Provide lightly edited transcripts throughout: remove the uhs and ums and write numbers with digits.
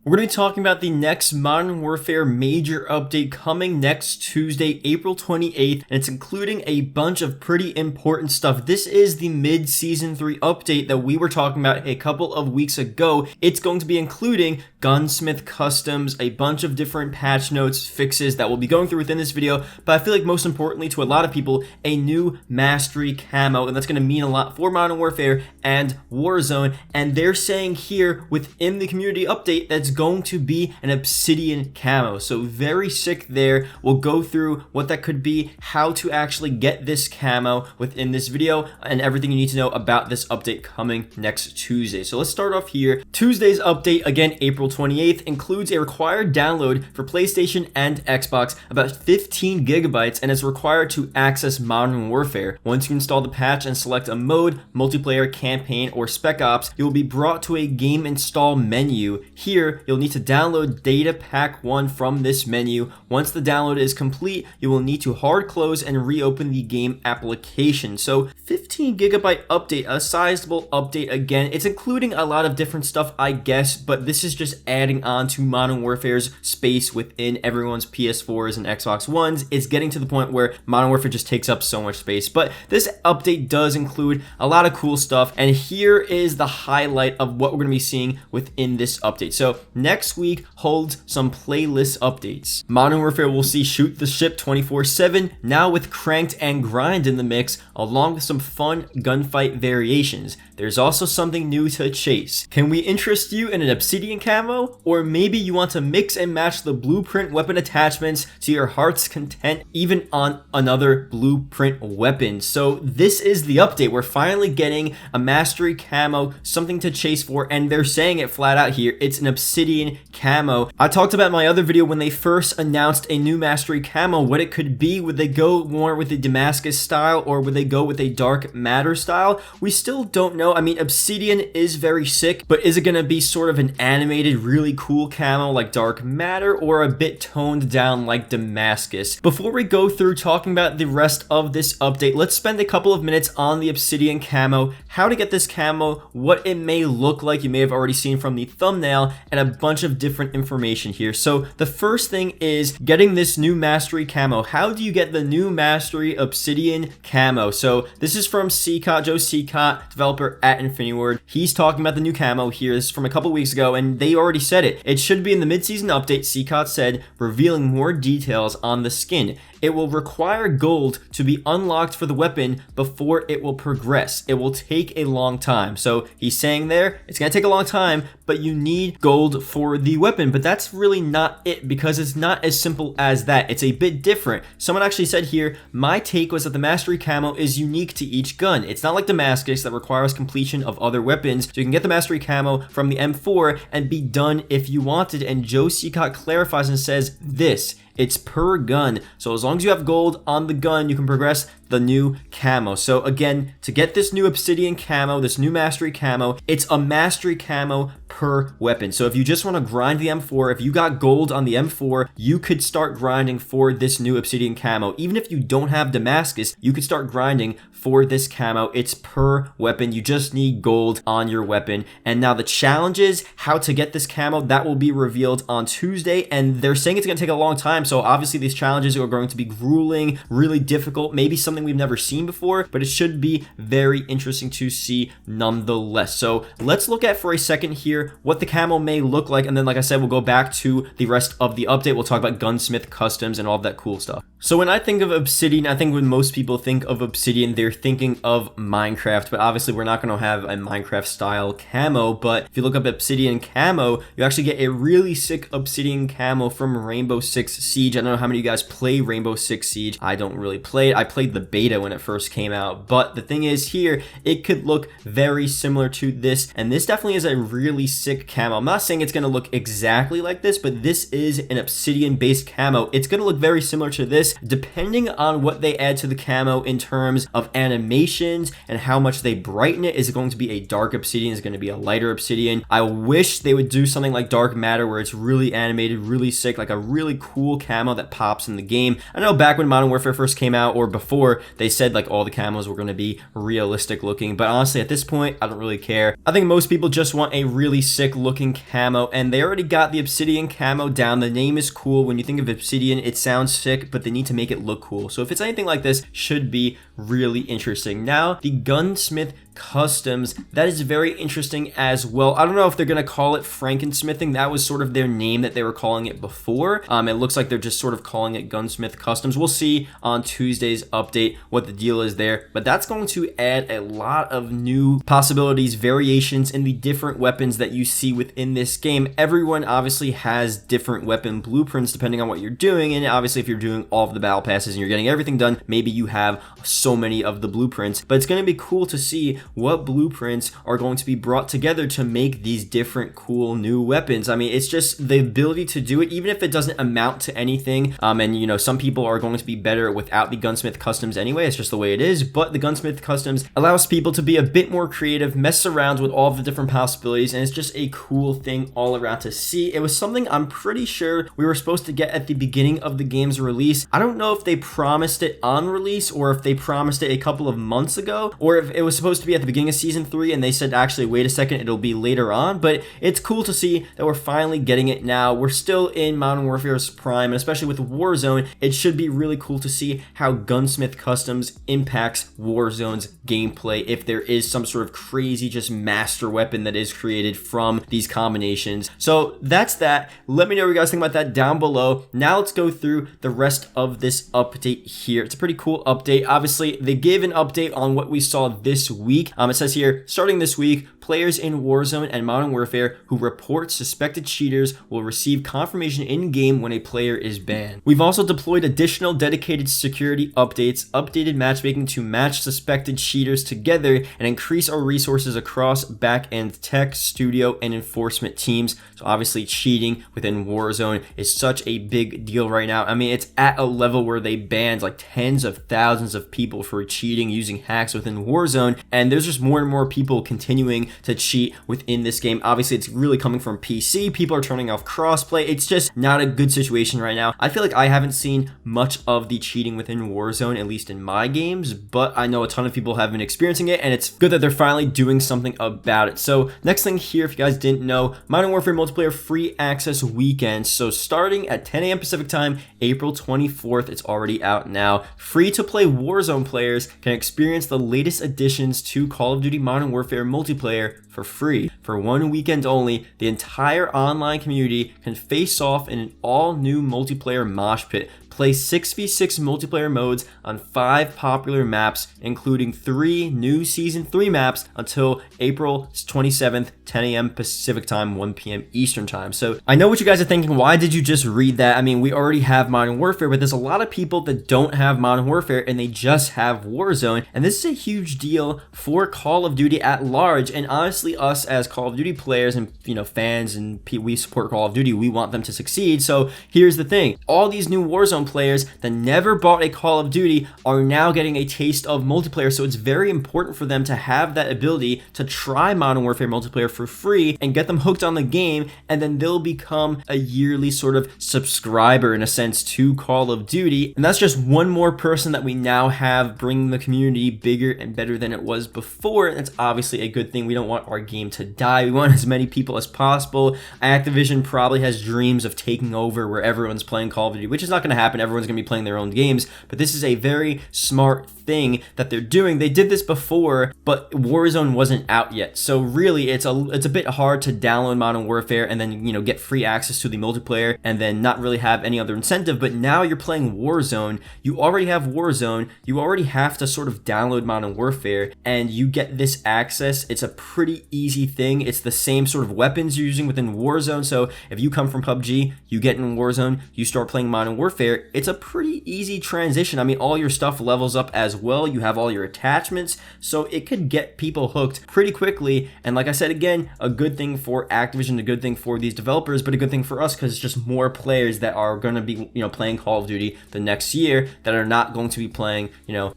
We're going to be talking about the next Modern Warfare major update coming next Tuesday, April 28th, and it's including a bunch of pretty important stuff. This is the mid-season 3 update that we were talking about a couple of weeks ago. It's going to be including gunsmith customs, a bunch of different patch notes, fixes that we'll be going through within this video, but I feel like most importantly to a lot of people, a new mastery camo, and that's going to mean a lot for Modern Warfare and Warzone, and they're saying here within the community update that's going to be an Obsidian Camo. So very sick there. We'll go through what that could be, how to actually get this camo within this video, and everything you need to know about this update coming next Tuesday. So let's start off here. Tuesday's update, again April 28th, includes a required download for PlayStation and Xbox, about 15 gigabytes, and is required to access Modern Warfare. Once you install the patch and select a mode, multiplayer, campaign, or spec ops, you will be brought to a game install menu. Here, you'll need to download Data Pack 1 from this menu. Once the download is complete, you will need to hard close and reopen the game application. So 15 gigabyte update, a sizable update again. It's including a lot of different stuff, I guess, but this is just adding on to Modern Warfare's space within everyone's PS4s and Xbox Ones. It's getting to the point where Modern Warfare just takes up so much space, but this update does include a lot of cool stuff, and here is the highlight of what we're going to be seeing within this update. So next week holds some playlist updates. Modern Warfare will see Shoot the Ship 24/7, now with Cranked and Grind in the mix, along with some fun gunfight variations. There's also something new to chase. Can we interest you in an Obsidian Camo? Or maybe you want to mix and match the blueprint weapon attachments to your heart's content, even on another blueprint weapon. So this is the update. We're finally getting a mastery camo, something to chase for, and they're saying it flat out here. It's an Obsidian Camo. I talked about in my other video when they first announced a new mastery camo, what it could be. Would they go more with a Damascus style, or would they go with a dark matter style? We still don't know. I mean, Obsidian is very sick, but is it going to be sort of an animated, really cool camo like dark matter, or a bit toned down like Damascus? Before we go through talking about the rest of this update, let's spend a couple of minutes on the Obsidian Camo, how to get this camo, what it may look like. You may have already seen from the thumbnail, and a bunch of different information here. So the first thing is getting this new mastery camo. How do you get the new mastery Obsidian Camo? So this is from Seacott, Joe Seacott, developer at Infinity Ward. He's talking about the new camo here. This is from a couple weeks ago, and they already said it. It should be in the mid-season update, Seacott said, revealing more details on the skin. It will require gold to be unlocked for the weapon before it will progress. It will take a long time. So he's saying there, it's going to take a long time, but you need gold for the weapon. But that's really not it, because it's not as simple as that. It's a bit different. Someone actually said here, my take was that the mastery camo is unique to each gun. It's not like Damascus that requires completion of other weapons. So you can get the mastery camo from the M4 and be done if you wanted. And Joe Seacott clarifies and says this, it's per gun. So as long as you have gold on the gun, you can progress the new camo. So again, to get this new Obsidian Camo, this new mastery camo, it's a mastery camo per weapon. So if you just want to grind the M4, if you got gold on the M4, you could start grinding for this new Obsidian Camo. Even if you don't have Damascus, you could start grinding for this camo. It's per weapon. You just need gold on your weapon. And now the challenges, how to get this camo, that will be revealed on Tuesday, and they're saying it's going to take a long time. So obviously these challenges are going to be grueling, really difficult, maybe something we've never seen before, but it should be very interesting to see nonetheless. So let's look at for a second here what the camo may look like, and then like I said, we'll go back to the rest of the update. We'll talk about gunsmith customs and all of that cool stuff. So when I think of Obsidian, I think when most people think of Obsidian, they're thinking of Minecraft, but obviously we're not going to have a Minecraft style camo. But if you look up Obsidian Camo, you actually get a really sick Obsidian Camo from Rainbow Six Siege. I don't know how many of you guys play Rainbow Six Siege. I don't really play it. I played the beta when it first came out, but the thing is here, it could look very similar to this, and this definitely is a really sick camo. I'm not saying it's going to look exactly like this, but this is an Obsidian based camo. It's going to look very similar to this, this, depending on what they add to the camo in terms of animations and how much they brighten it. Is it going to be a dark obsidian? Is it going to be a lighter obsidian? I wish they would do something like dark matter where it's really animated, really sick, like a really cool camo that pops in the game. I know back when Modern Warfare first came out, or before, they said like all the camos were going to be realistic looking, but honestly at this point I don't really care. I think most people just want a really sick looking camo, and they already got the Obsidian Camo down. The name is cool. When you think of Obsidian, it sounds sick, but they need to make it look cool. So if it's anything like this, should be really interesting. Now, the Gunsmith Customs, that is very interesting as well. I don't know if they're gonna call it Frankensmithing. That was sort of their name that they were calling it before. It looks like they're just sort of calling it Gunsmith Customs. We'll see on Tuesday's update what the deal is there, but that's going to add a lot of new possibilities, variations in the different weapons that you see within this game. Everyone obviously has different weapon blueprints depending on what you're doing, and obviously if you're doing all of the battle passes and you're getting everything done, maybe you have so many of the blueprints, but it's going to be cool to see what blueprints are going to be brought together to make these different cool new weapons. I mean, it's just the ability to do it, even if it doesn't amount to anything. And you know, some people are going to be better without the Gunsmith Customs anyway. It's just the way it is. But the Gunsmith Customs allows people to be a bit more creative, mess around with all of the different possibilities, and it's just a cool thing all around to see. It was something I'm pretty sure we were supposed to get at the beginning of the game's release. I don't know if they promised it on release or if they promised it a couple of months ago, or if it was supposed to be at the beginning of Season 3 and they said, actually, wait a second, it'll be later on. But it's cool to see that we're finally getting it now. We're still in Modern Warfare's prime, and especially with Warzone, it should be really cool to see how Gunsmith Customs impacts Warzone's gameplay, if there is some sort of crazy just master weapon that is created from these combinations. So that's that. Let me know what you guys think about that down below. Now let's go through the rest of this update here. It's a pretty cool update. Obviously, they gave an update on what we saw this week. It says here, starting this week, players in Warzone and Modern Warfare who report suspected cheaters will receive confirmation in-game when a player is banned. We've also deployed additional dedicated security updates, updated matchmaking to match suspected cheaters together, and increase our resources across back-end tech, studio, and enforcement teams. So obviously cheating within Warzone is such a big deal right now. I mean, it's at a level where they banned like tens of thousands of people for cheating using hacks within Warzone, and there's just more and more people continuing to cheat within this game. Obviously, it's really coming from PC. People are turning off crossplay. It's just not a good situation right now. I feel like I haven't seen much of the cheating within Warzone, at least in my games, but I know a ton of people have been experiencing it, and it's good that they're finally doing something about it. So next thing here, if you guys didn't know, Modern Warfare Multiplayer Free Access Weekend. So starting at 10 a.m. Pacific Time, April 24th, it's already out now. Free-to-play Warzone players can experience the latest additions to Call of Duty Modern Warfare Multiplayer for free. For one weekend only, the entire online community can face off in an all-new multiplayer mosh pit. Play 6v6 multiplayer modes on 5 popular maps, including 3 new Season 3 maps until April 27th, 10 a.m. Pacific Time, 1 p.m. Eastern Time. So I know what you guys are thinking. Why did you just read that? I mean, we already have Modern Warfare, but there's a lot of people that don't have Modern Warfare and they just have Warzone. And this is a huge deal for Call of Duty at large. And honestly, us as Call of Duty players and, you know, fans and we support Call of Duty, we want them to succeed. So here's the thing. All these new Warzone players that never bought a Call of Duty are now getting a taste of multiplayer, so it's very important for them to have that ability to try Modern Warfare multiplayer for free and get them hooked on the game, and then they'll become a yearly sort of subscriber in a sense to Call of Duty. And that's just one more person that we now have bringing the community bigger and better than it was before, and it's obviously a good thing. We don't want our game to die. We want as many people as possible. Activision probably has dreams of taking over where everyone's playing Call of Duty, which is not going to happen. Everyone's going to be playing their own games, but this is a very smart thing that they're doing. They did this before, but Warzone wasn't out yet. So really, it's a bit hard to download Modern Warfare and then, you know, get free access to the multiplayer and then not really have any other incentive. But now you're playing Warzone. You already have Warzone. You already have to sort of download Modern Warfare, and you get this access. It's a pretty pretty easy thing. It's the same sort of weapons you're using within Warzone. So if you come from PUBG, you get in Warzone, you start playing Modern Warfare, it's a pretty easy transition. I mean, all your stuff levels up as well. You have all your attachments, so it could get people hooked pretty quickly. And like I said, again, a good thing for Activision, a good thing for these developers, but a good thing for us because it's just more players that are going to be, playing Call of Duty the next year that are not going to be playing,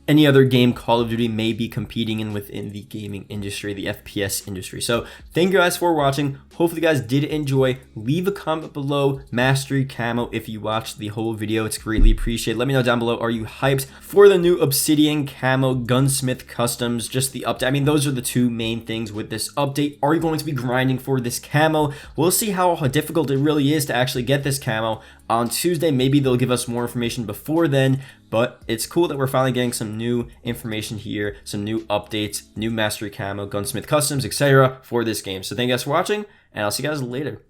any other game Call of Duty may be competing in within the gaming industry, the FPS industry. So thank you guys for watching. Hopefully you guys did enjoy. Leave a comment below, Mastery Camo, if you watched the whole video. It's greatly appreciated. Let me know down below, are you hyped for the new Obsidian Camo Gunsmith Customs? Just the update. I mean, those are the two main things with this update. Are you going to be grinding for this camo? We'll see how difficult it really is to actually get this camo on Tuesday. Maybe they'll give us more information before then, but it's cool that we're finally getting some new information here, some new updates, new Mastery Camo, Gunsmith Customs, etc. for this game. So thank you guys for watching, and I'll see you guys later.